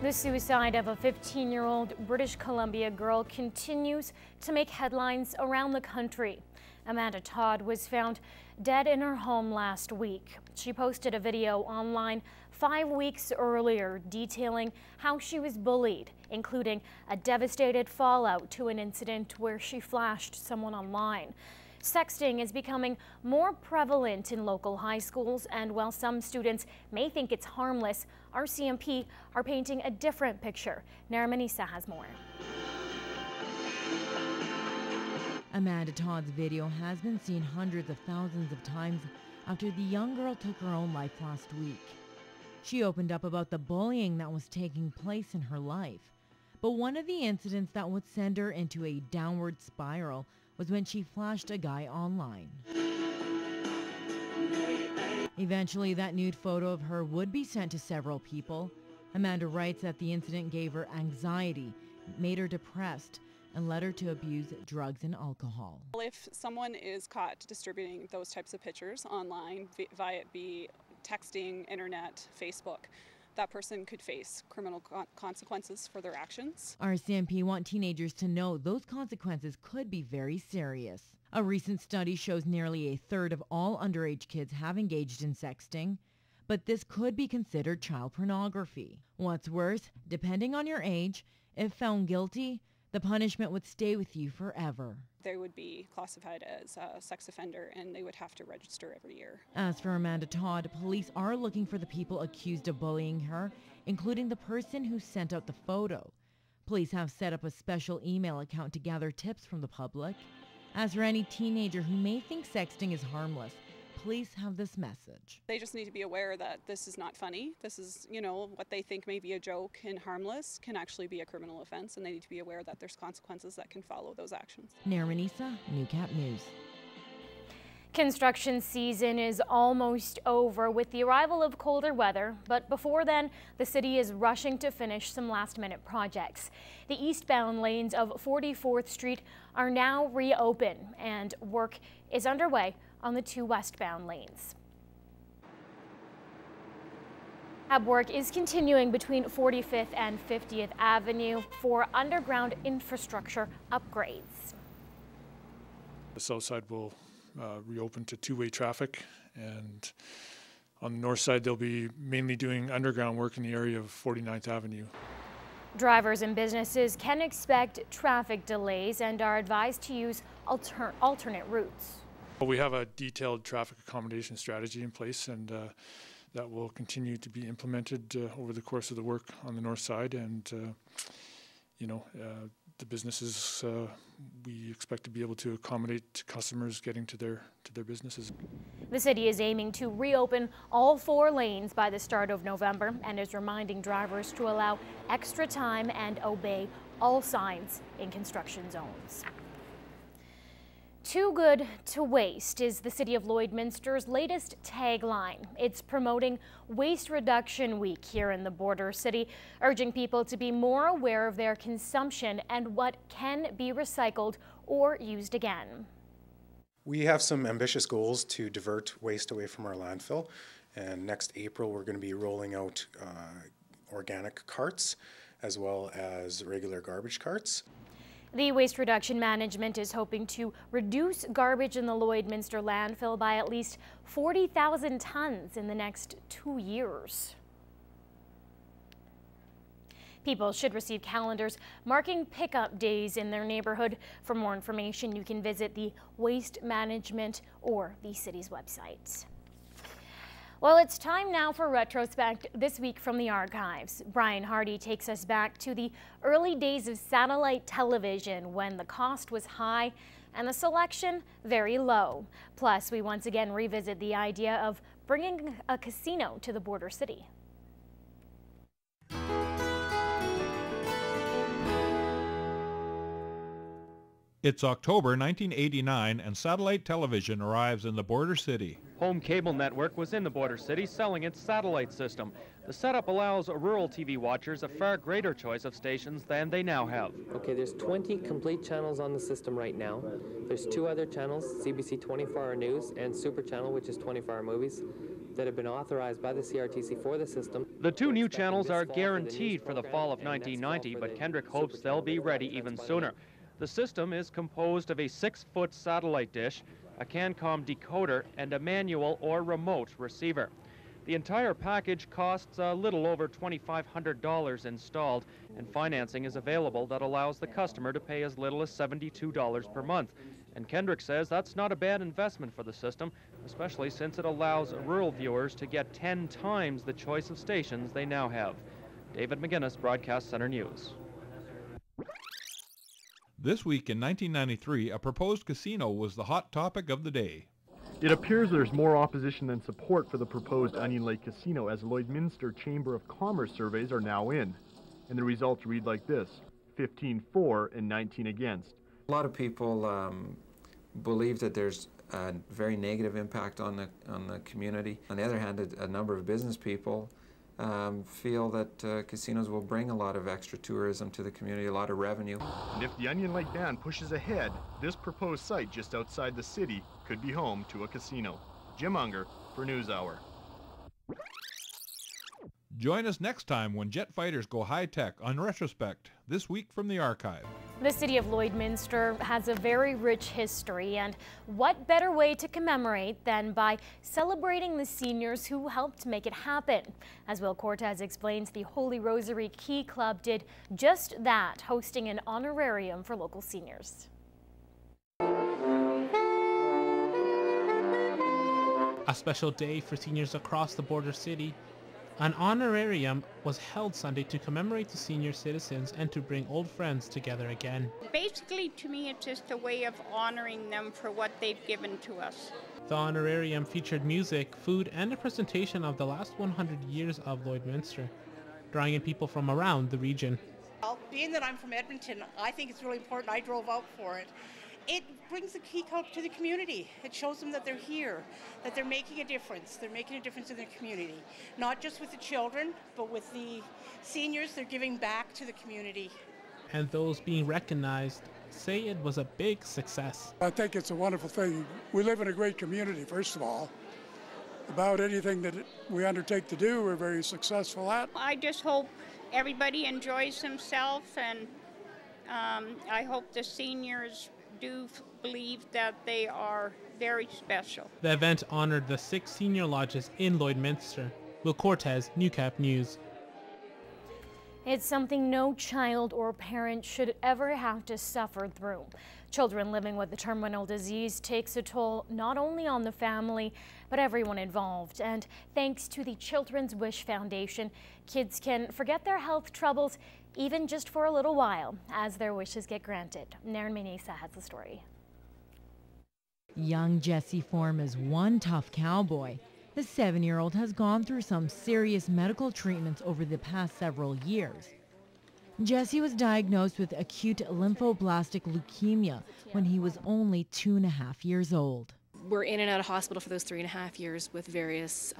The suicide of a 15-year-old British Columbia girl continues to make headlines around the country. Amanda Todd was found dead in her home last week. She posted a video online 5 weeks earlier detailing how she was bullied, including a devastated fallout to an incident where she flashed someone online. Sexting is becoming more prevalent in local high schools, and while some students may think it's harmless, RCMP are painting a different picture. Naramanisa has more. Amanda Todd's video has been seen hundreds of thousands of times after the young girl took her own life last week. She opened up about the bullying that was taking place in her life. But one of the incidents that would send her into a downward spiral was when she flashed a guy online. Eventually, that nude photo of her would be sent to several people. Amanda writes that the incident gave her anxiety, made her depressed, and led her to abuse drugs and alcohol. If someone is caught distributing those types of pictures online, via it be texting, internet, Facebook, that person could face criminal consequences for their actions. RCMP want teenagers to know those consequences could be very serious. A recent study shows nearly a third of all underage kids have engaged in sexting, but this could be considered child pornography. What's worse, depending on your age, if found guilty, the punishment would stay with you forever. They would be classified as a sex offender and they would have to register every year. As for Amanda Todd, police are looking for the people accused of bullying her, including the person who sent out the photo. Police have set up a special email account to gather tips from the public. As for any teenager who may think sexting is harmless, police have this message. They just need to be aware that this is not funny. This is, what they think may be a joke and harmless can actually be a criminal offense, and they need to be aware that there's consequences that can follow those actions. Naramanisa, Newcap News. Construction season is almost over with the arrival of colder weather, but before then, the city is rushing to finish some last-minute projects. The eastbound lanes of 44th Street are now reopened, and work is underway on the 2 westbound lanes. Rehab work is continuing between 45th and 50th Avenue for underground infrastructure upgrades. The south side will reopen to two-way traffic, and on the north side they'll be mainly doing underground work in the area of 49th Avenue. Drivers and businesses can expect traffic delays and are advised to use alternate routes. We have a detailed traffic accommodation strategy in place, and that will continue to be implemented over the course of the work on the north side. And the businesses, we expect to be able to accommodate customers getting to their businesses. The city is aiming to reopen all 4 lanes by the start of November and is reminding drivers to allow extra time and obey all signs in construction zones. Too good to waste is the City of Lloydminster's latest tagline. It's promoting Waste Reduction Week here in the border city, urging people to be more aware of their consumption and what can be recycled or used again. We have some ambitious goals to divert waste away from our landfill, and next April we're going to be rolling out organic carts as well as regular garbage carts. The Waste Reduction Management is hoping to reduce garbage in the Lloydminster landfill by at least 40,000 tons in the next 2 years. People should receive calendars marking pickup days in their neighborhood. For more information, you can visit the Waste Management or the city's website. Well, it's time now for Retrospect, this week from the archives. Brian Hardy takes us back to the early days of satellite television when the cost was high and the selection very low. Plus, we once again revisit the idea of bringing a casino to the border city. It's October 1989 and satellite television arrives in the border city. Home Cable Network was in the border city selling its satellite system. The setup allows rural TV watchers a far greater choice of stations than they now have. Okay, there's 20 complete channels on the system right now. There's 2 other channels, CBC 24 Hour News and Super Channel, which is 24 Hour Movies. that have been authorized by the CRTC for the system. The two new channels are guaranteed for the fall of 1990, but Kendrick hopes they'll be ready even sooner. The system is composed of a 6-foot satellite dish, a CANCOM decoder, and a manual or remote receiver. The entire package costs a little over $2,500 installed, and financing is available that allows the customer to pay as little as $72 per month. And Kendrick says that's not a bad investment for the system, especially since it allows rural viewers to get 10 times the choice of stations they now have. David McGinnis, Broadcast Center News. This week in 1993, a proposed casino was the hot topic of the day. It appears there's more opposition than support for the proposed Onion Lake Casino, as Lloydminster Chamber of Commerce surveys are now in. And the results read like this: 15 for and 19 against. A lot of people believe that there's a very negative impact on the community. On the other hand, a number of business people feel that casinos will bring a lot of extra tourism to the community, a lot of revenue. And if the Onion Lake ban pushes ahead, this proposed site just outside the city could be home to a casino. Jim Unger for NewsHour. Join us next time when jet fighters go high-tech on Retrospect, this week from the archive. The city of Lloydminster has a very rich history, and what better way to commemorate than by celebrating the seniors who helped make it happen. As Will Cortez explains, the Holy Rosary Key Club did just that, hosting an honorarium for local seniors. A special day for seniors across the border city. An honorarium was held Sunday to commemorate the senior citizens and to bring old friends together again. Basically, to me, it's just a way of honoring them for what they've given to us. The honorarium featured music, food, and a presentation of the last 100 years of Lloydminster, drawing in people from around the region. Well, being that I'm from Edmonton, I think it's really important. I drove out for it. It brings the Key Club to the community. It shows them that they're here, that they're making a difference. They're making a difference in their community. Not just with the children, but with the seniors, they're giving back to the community. And those being recognized say it was a big success. I think it's a wonderful thing. We live in a great community, first of all. About anything that we undertake to do, we're very successful at. I just hope everybody enjoys themselves, and I hope the seniors do believe that they are very special. The event honored the 6 senior lodges in Lloydminster. Will Cortez, Newcap News. It's something no child or parent should ever have to suffer through. Children living with the terminal disease takes a toll not only on the family, but everyone involved. And thanks to the Children's Wish Foundation, kids can forget their health troubles even just for a little while as their wishes get granted. Naren Menisa has the story. Young Jesse Form is one tough cowboy. The 7-year-old has gone through some serious medical treatments over the past several years. Jesse was diagnosed with acute lymphoblastic leukemia when he was only 2.5 years old. We're in and out of hospital for those 3.5 years with various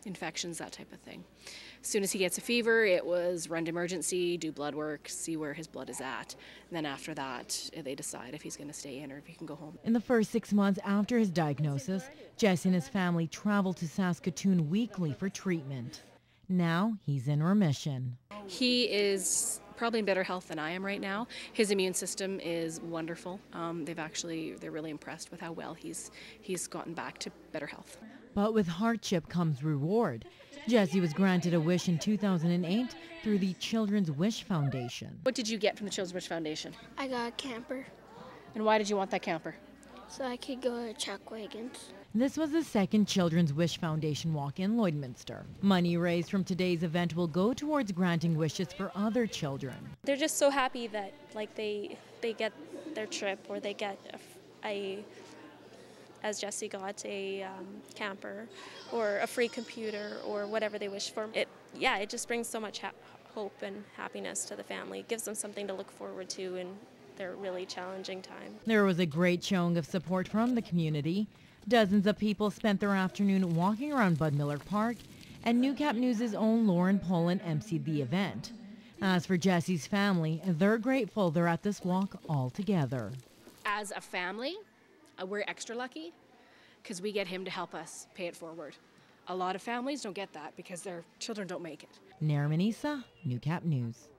infections, that type of thing. As soon as he gets a fever, it was run to emergency, do blood work, see where his blood is at. And then after that, they decide if he's going to stay in or if he can go home. In the first 6 months after his diagnosis, Jesse and his family traveled to Saskatoon weekly for treatment. Now he's in remission. He is probably in better health than I am right now. His immune system is wonderful. They're really impressed with how well he's gotten back to better health. But with hardship comes reward. Jesse was granted a wish in 2008 through the Children's Wish Foundation. What did you get from the Children's Wish Foundation? I got a camper. And why did you want that camper? So I could go to chuck wagons. This was the second Children's Wish Foundation walk in Lloydminster. Money raised from today's event will go towards granting wishes for other children. They're just so happy that they get their trip, or they get as Jesse got a camper or a free computer or whatever they wish for. It just brings so much hope and happiness to the family. It gives them something to look forward to in their really challenging time. There was a great showing of support from the community. Dozens of people spent their afternoon walking around Bud Miller Park, and Newcap News' own Lauren Poland emceed the event. As for Jesse's family, they're grateful they're at this walk all together. As a family, we're extra lucky because we get him to help us pay it forward. A lot of families don't get that because their children don't make it. Naramanisa, Newcap News.